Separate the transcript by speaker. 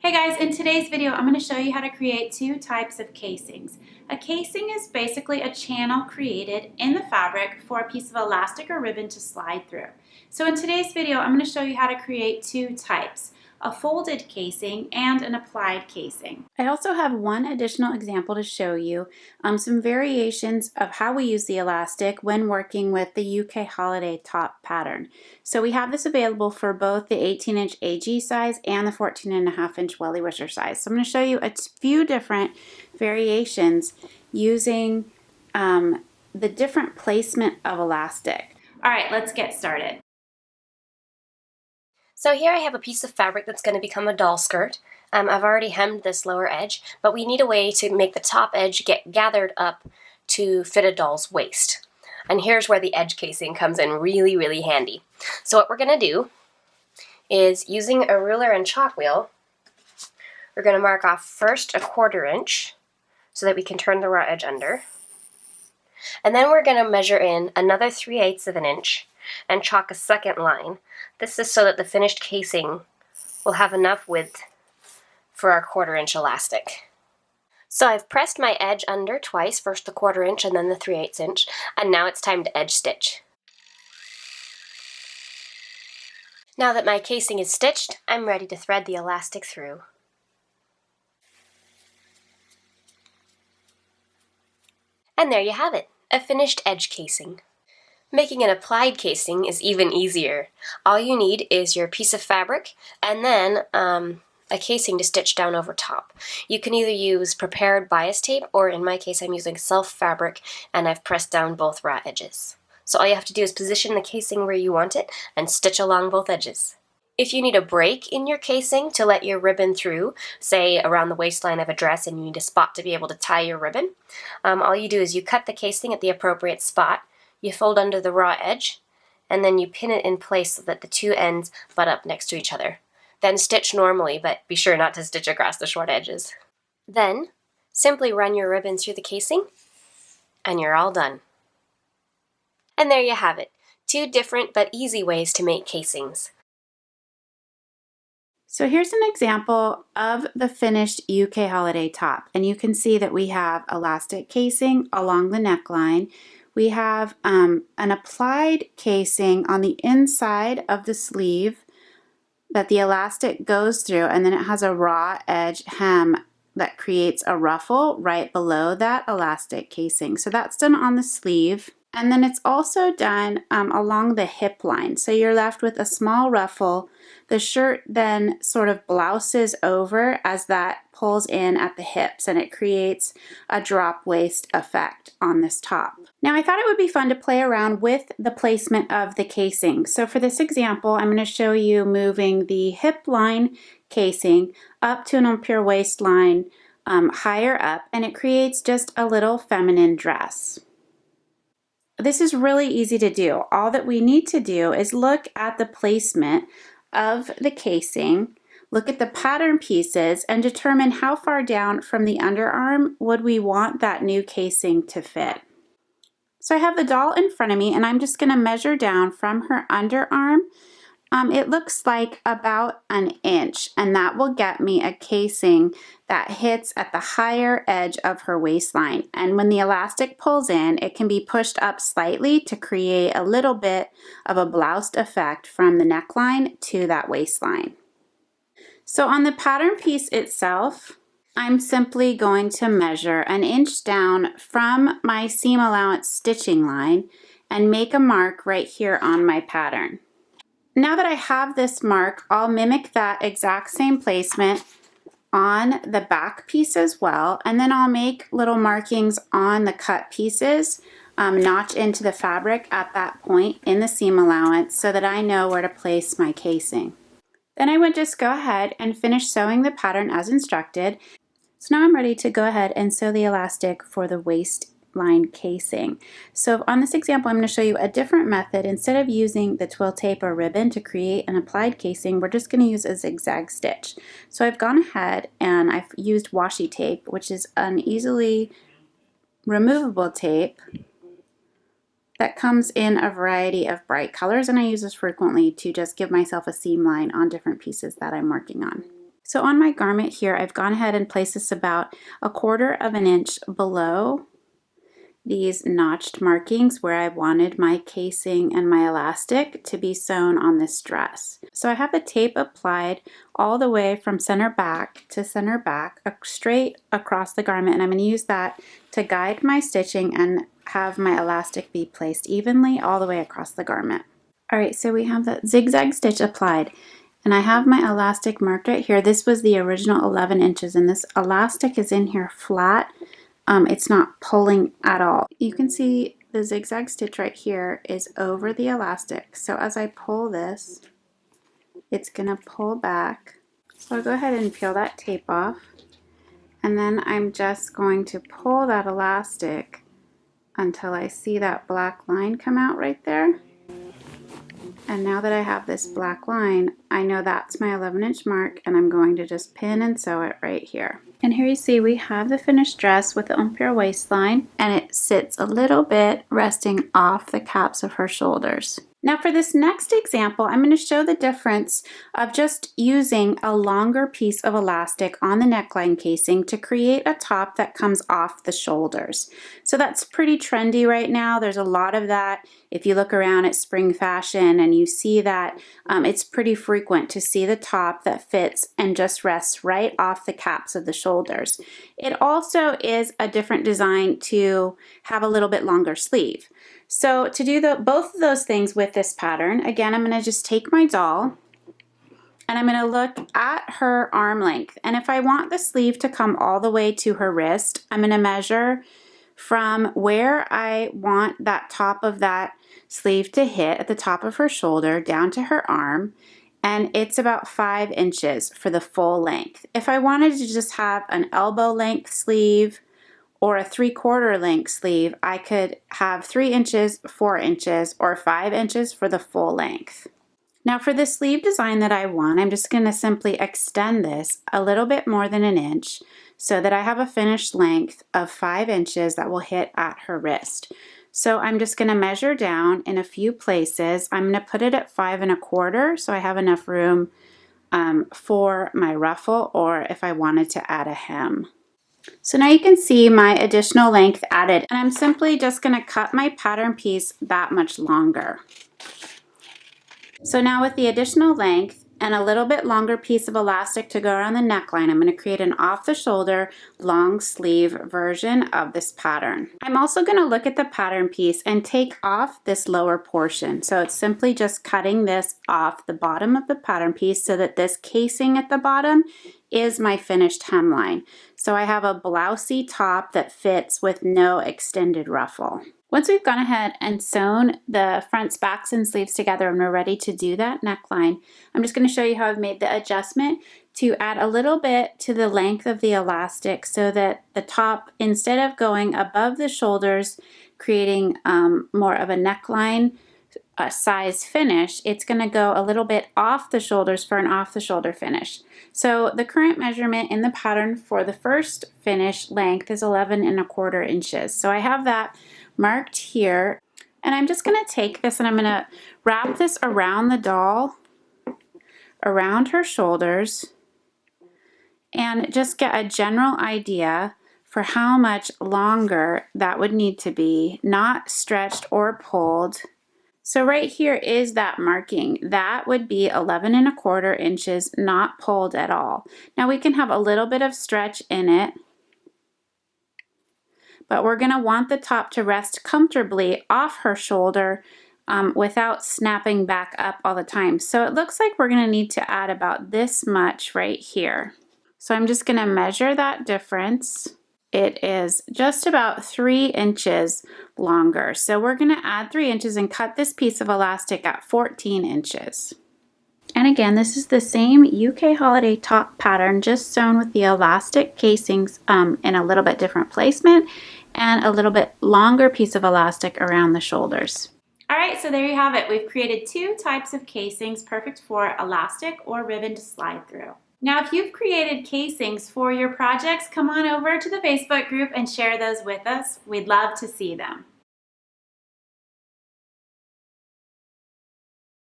Speaker 1: Hey guys, in today's video I'm going to show you how to create two types of casings. A casing is basically a channel created in the fabric for a piece of elastic or ribbon to slide through. So in today's video I'm going to show you how to create two types, a folded casing and an applied casing. I also have one additional example to show you, some variations of how we use the elastic when working with the UK holiday top pattern. So we have this available for both the 18-inch AG size and the 14.5-inch welly wisher size. So I'm going to show you a few different variations using the different placement of elastic. All right, let's get started.
Speaker 2: So here I have a piece of fabric that's going to become a doll skirt. I've already hemmed this lower edge, but we need a way to make the top edge get gathered up to fit a doll's waist. And here's where the edge casing comes in really handy. So what we're going to do is, using a ruler and chalk wheel, we're going to mark off first a 1/4 inch so that we can turn the raw edge under. And then we're going to measure in another 3/8 of an inch and chalk a second line. This is so that the finished casing will have enough width for our 1/4 inch elastic. So I've pressed my edge under twice, first the 1/4 inch and then the 3/8 inch, and now it's time to edge stitch. Now that my casing is stitched, I'm ready to thread the elastic through. And there you have it, a finished edge casing. Making an applied casing is even easier. All you need is your piece of fabric and then a casing to stitch down over top. You can either use prepared bias tape, or in my case I'm using self fabric and I've pressed down both raw edges. So all you have to do is position the casing where you want it and stitch along both edges. If you need a break in your casing to let your ribbon through, say around the waistline of a dress and you need a spot to be able to tie your ribbon, all you do is you cut the casing at the appropriate spot, you fold under the raw edge, and then you pin it in place so that the two ends butt up next to each other. Then stitch normally, but be sure not to stitch across the short edges. Then, simply run your ribbon through the casing, and you're all done. And there you have it, two different but easy ways to make casings.
Speaker 1: So here's an example of the finished UK holiday top, and you can see that we have elastic casing along the neckline. We have an applied casing on the inside of the sleeve that the elastic goes through, and then it has a raw edge hem that creates a ruffle right below that elastic casing. So that's done on the sleeve. And then it's also done along the hip line. So you're left with a small ruffle. The shirt then sort of blouses over as that pulls in at the hips, and it creates a drop waist effect on this top. Now I thought it would be fun to play around with the placement of the casing. So for this example, I'm going to show you moving the hip line casing up to an impure waistline higher up, and it creates just a little feminine dress. This is really easy to do. All that we need to do is look at the placement of the casing, look at the pattern pieces, and determine how far down from the underarm would we want that new casing to fit. So I have the doll in front of me, and I'm just going to measure down from her underarm. It looks like about an inch, and that will get me a casing that hits at the higher edge of her waistline. And when the elastic pulls in, it can be pushed up slightly to create a little bit of a bloused effect from the neckline to that waistline. So on the pattern piece itself, I'm simply going to measure an inch down from my seam allowance stitching line and make a mark right here on my pattern. Now that I have this mark, I'll mimic that exact same placement on the back piece as well, and then I'll make little markings on the cut pieces, notch into the fabric at that point in the seam allowance so that I know where to place my casing. Then I would just go ahead and finish sewing the pattern as instructed. So now I'm ready to go ahead and sew the elastic for the waistline casing. So on this example, I'm going to show you a different method. Instead of using the twill tape or ribbon to create an applied casing, we're just going to use a zigzag stitch. So I've gone ahead and I've used washi tape, which is an easily removable tape that comes in a variety of bright colors, and I use this frequently to just give myself a seam line on different pieces that I'm working on. So on my garment here, I've gone ahead and placed this about 1/4 of an inch below these notched markings where I wanted my casing and my elastic to be sewn on this dress. So I have the tape applied all the way from center back to center back, straight across the garment, and I'm going to use that to guide my stitching and have my elastic be placed evenly all the way across the garment. Alright, so we have the zigzag stitch applied, and I have my elastic marked right here. This was the original 11 inches, and this elastic is in here flat. It's not pulling at all. You can see the zigzag stitch right here is over the elastic. So as I pull this, it's gonna pull back. So I'll go ahead and peel that tape off. And then I'm just going to pull that elastic until I see that black line come out right there. And now that I have this black line, I know that's my 11-inch mark, and I'm going to just pin and sew it right here. And here you see we have the finished dress with the empire waistline, and it sits a little bit resting off the caps of her shoulders. Now for this next example, I'm going to show the difference of just using a longer piece of elastic on the neckline casing to create a top that comes off the shoulders. So that's pretty trendy right now. There's a lot of that. If you look around at spring fashion and you see that, it's pretty frequent to see the top that fits and just rests right off the caps of the shoulders. It also is a different design to have a little bit longer sleeve. So to do both of those things with this pattern, again, I'm going to just take my doll and I'm going to look at her arm length. And if I want the sleeve to come all the way to her wrist, I'm going to measure from where I want that top of that sleeve to hit at the top of her shoulder down to her arm, and it's about 5 inches for the full length. If I wanted to just have an elbow length sleeve or a 3/4 length sleeve, I could have 3 inches, 4 inches, or 5 inches for the full length. Now for the sleeve design that I want, I'm just going to simply extend this a little bit more than an inch so that I have a finished length of 5 inches that will hit at her wrist. So I'm just going to measure down in a few places. I'm going to put it at 5 1/4 so I have enough room for my ruffle, or if I wanted to add a hem. So now you can see my additional length added, and I'm simply just going to cut my pattern piece that much longer. So now with the additional length and a little bit longer piece of elastic to go around the neckline, I'm going to create an off-the-shoulder long sleeve version of this pattern. I'm also going to look at the pattern piece and take off this lower portion. So it's simply just cutting this off the bottom of the pattern piece so that this casing at the bottom is my finished hemline. So I have a blousey top that fits with no extended ruffle. Once we've gone ahead and sewn the fronts, backs, and sleeves together and we're ready to do that neckline, I'm just going to show you how I've made the adjustment to add a little bit to the length of the elastic so that the top, instead of going above the shoulders, creating more of a neckline size finish, it's going to go a little bit off the shoulders for an off the shoulder finish. So the current measurement in the pattern for the first finish length is 11 1/4 inches. So I have that marked here, and I'm just going to take this and I'm going to wrap this around the doll, around her shoulders, and just get a general idea for how much longer that would need to be, not stretched or pulled. So right here is that marking. That would be 11 1/4 inches, not pulled at all. Now we can have a little bit of stretch in it, but we're going to want the top to rest comfortably off her shoulder without snapping back up all the time. So it looks like we're going to need to add about this much right here. So I'm just going to measure that difference. It is just about 3 inches longer. So we're going to add 3 inches and cut this piece of elastic at 14 inches. And again, this is the same UK holiday top pattern, just sewn with the elastic casings in a little bit different placement and a little bit longer piece of elastic around the shoulders. All right, so there you have it. We've created 2 types of casings, perfect for elastic or ribbon to slide through. Now, if you've created casings for your projects, come on over to the Facebook group and share those with us. We'd love to see them.